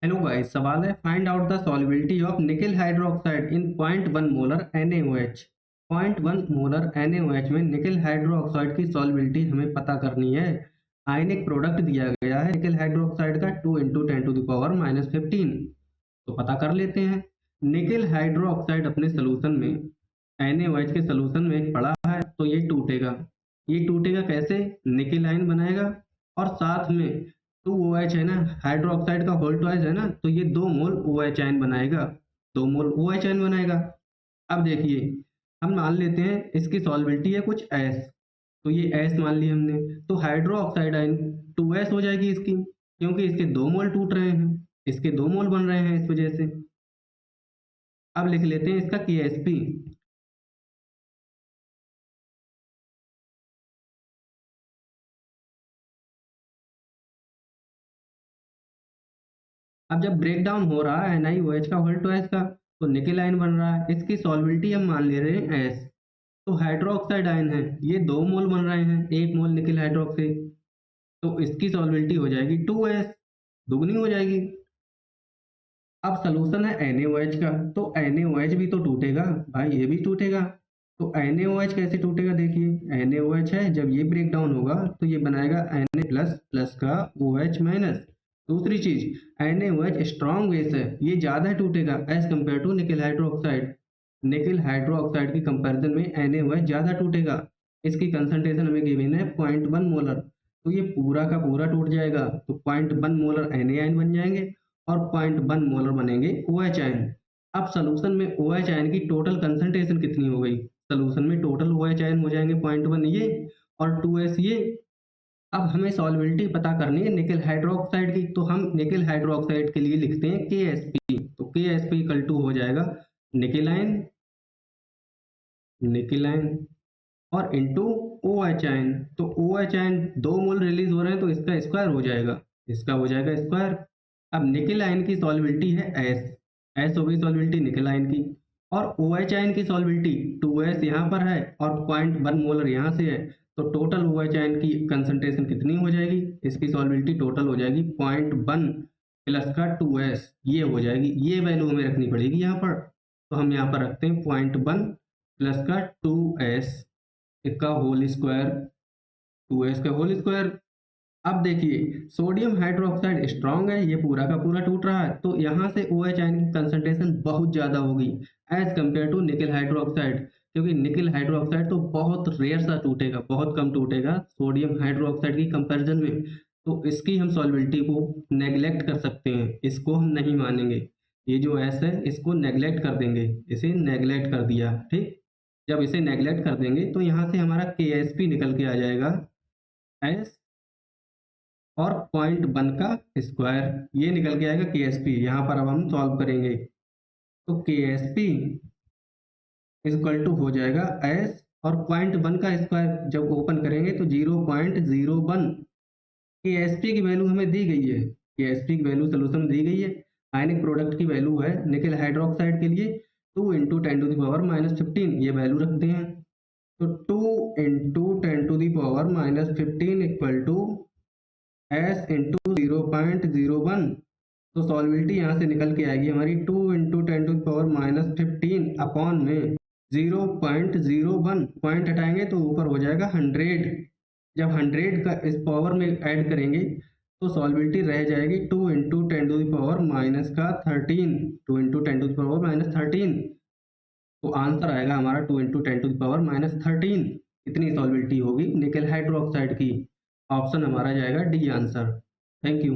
Hello guys, सवाल है find out the solubility of nickel hydroxide in 0.1 molar NaOH। 0.1 molar NaOH में nickel hydroxide की solubility हमें पता करनी है। आयनिक प्रोडक्ट दिया गया है निकेल हाइड्रोक्साइड का 2 × 10⁻⁻15। तो पता कर लेते हैं। निकेल हाइड्रोक्साइड अपने सोल्यूशन में NaOH के सोल्यूशन में एक पड़ा है, तो ये टूटेगा। ये टूटेगा कैसे? निकेल आयन बनाएगा और साथ में 2 OH है ना, हाइड्रोक्साइड का होल ट्वाइस है ना, तो ये 2 मोल OH आयन बनाएगा। 2 मोल OH आयन बनाएगा। अब देखिए, हम मान लेते हैं इसकी सॉल्युबिलिटी है कुछ S, तो ये S मान ली हमने, तो हाइड्रोक्साइड आयन 2S हो जाएगी इसकी, क्योंकि इसके 2 मोल टूट रहे हैं, इसके 2 मोल बन रहे हैं इस वजह से। अब लिख लेते हैं इसका KSP। अब जब ब्रेक डाउन हो रहा है NiOH का होल ट्वाइस का, तो निकेल आयन बन रहा है। इसकी सॉल्युबिलिटी हम मान ले रहे हैं S। तो हाइड्रोक्साइड आयन है, ये 2 मोल बन रहे हैं, 1 मोल निकेल हाइड्रोक्साइड, तो इसकी सॉल्युबिलिटी हो जाएगी 2S, दुगनी हो जाएगी। अब सॉल्यूशन है NaOH का, तो NaOH भी तो टूटेगा भाई, ये भी टूटेगा। तो NaOH कैसे टूटेगा? देखिए, NaOH है, जब ये ब्रेक डाउन होगा तो ये बनाएगा Na++ का OH माइनस। दूसरी चीज, NaOH स्ट्रॉन्ग बेस है, ये ज्यादा टूटेगा as compare to nickel hydroxide. Nickel hydroxide की कंपैरिजन में NaOH ज्यादा टूटेगा। इसकी कंसंट्रेशन हमें गिवन है 0.1 मोलर, तो ये पूरा का पूरा टूट जाएगा। तो 0.1 मोलर Na आयन बन जाएंगे और 0.1 मोलर बनेंगे OH आयन। अब सॉल्यूशन में OH आयन की टोटल कंसंट्रेशन कितनी हो गई? सॉल्यूशन में टोटल OH आयन हो जाएंगे 0.1 ये और 2S ये। अब हमें सॉल्युबिलिटी पता करनी है निकेल हाइड्रोक्साइड की, तो हम निकेल हाइड्रोक्साइड के लिए लिखते हैं KSP। तो KSP इक्वल टू हो जाएगा निकेल आयन, निकेल आयन और इंटू OH आयन। तो OH आयन 2 मोल रिलीज हो रहे हैं, तो इसका स्क्वायर हो जाएगा, इसका हो जाएगा स्क्वायर। अब निकेल आयन की सॉल्युबिलिटी है S, S हो गई सॉल्युबिलिटी निकेल आयन की, और OH आयन की सॉल्युबिलिटी 2S यहाँ पर है और 0.1 मोलर यहाँ से है, तो टोटल OH आयन की कंसंट्रेशन कितनी हो जाएगी? इसकी सॉल्युबिलिटी टोटल हो जाएगी 0.1 प्लस का 2S, ये हो जाएगी। ये वैल्यू हमें रखनी पड़ेगी यहाँ पर, तो हम यहाँ पर रखते हैं 0.1 प्लस का 2S का होल स्क्वायर, 2S का होल स्क्वायर। अब देखिए, सोडियम हाइड्रोक्साइड स्ट्रॉन्ग है, ये पूरा का पूरा टूट रहा है, तो यहाँ से OH आयन की कंसंट्रेशन बहुत ज़्यादा होगी as compare to nickel hydroxide, क्योंकि निकेल हाइड्रोक्साइड तो बहुत रेयर सा टूटेगा, बहुत कम टूटेगा सोडियम हाइड्रोक्साइड की कंपैरिजन में। तो इसकी हम सॉल्युबिलिटी को नेग्लेक्ट कर सकते हैं, इसको हम नहीं मानेंगे। ये जो S है इसको नेग्लेक्ट कर देंगे, इसे नेग्लेक्ट कर दिया, ठीक। जब इसे नेग्लेक्ट कर देंगे तो यहाँ से हमारा KSP निकल के आ जाएगा S और 0.1 का स्क्वायर, ये निकल के आएगा KSP। यहाँ पर अब हम सॉल्व करेंगे, तो KSP इक्वल टू हो जाएगा S और 0.1 का स्क्वायर, जब ओपन करेंगे तो 0.01। KSP की वैल्यू हमें दी गई है, KSP की वैल्यू सोल्यूशन में दी गई है। आयनिक प्रोडक्ट की वैल्यू है निकेल हाइड्रोक्साइड के लिए 2 × 10⁻⁻15, ये वैल्यू रखते हैं। तो 2 × 10⁻⁻15 इक्वल टू S इंटू 0.01। तो सॉल्युबिलिटी यहाँ से निकल के आएगी हमारी 2 × 10⁻⁻15 अपॉन में 0.01, पॉइंट हटाएंगे तो ऊपर हो जाएगा 100। जब 100 का इस पावर में ऐड करेंगे तो सॉल्युबिलिटी रह जाएगी 2 × 10⁻⁻13, 2 × 10⁻⁻13। तो आंसर आएगा हमारा 2 × 10⁻⁻13। इतनी सॉल्युबिलिटी होगी निकेल हाइड्रोक्साइड की। ऑप्शन हमारा जाएगा डी आंसर। Thank you.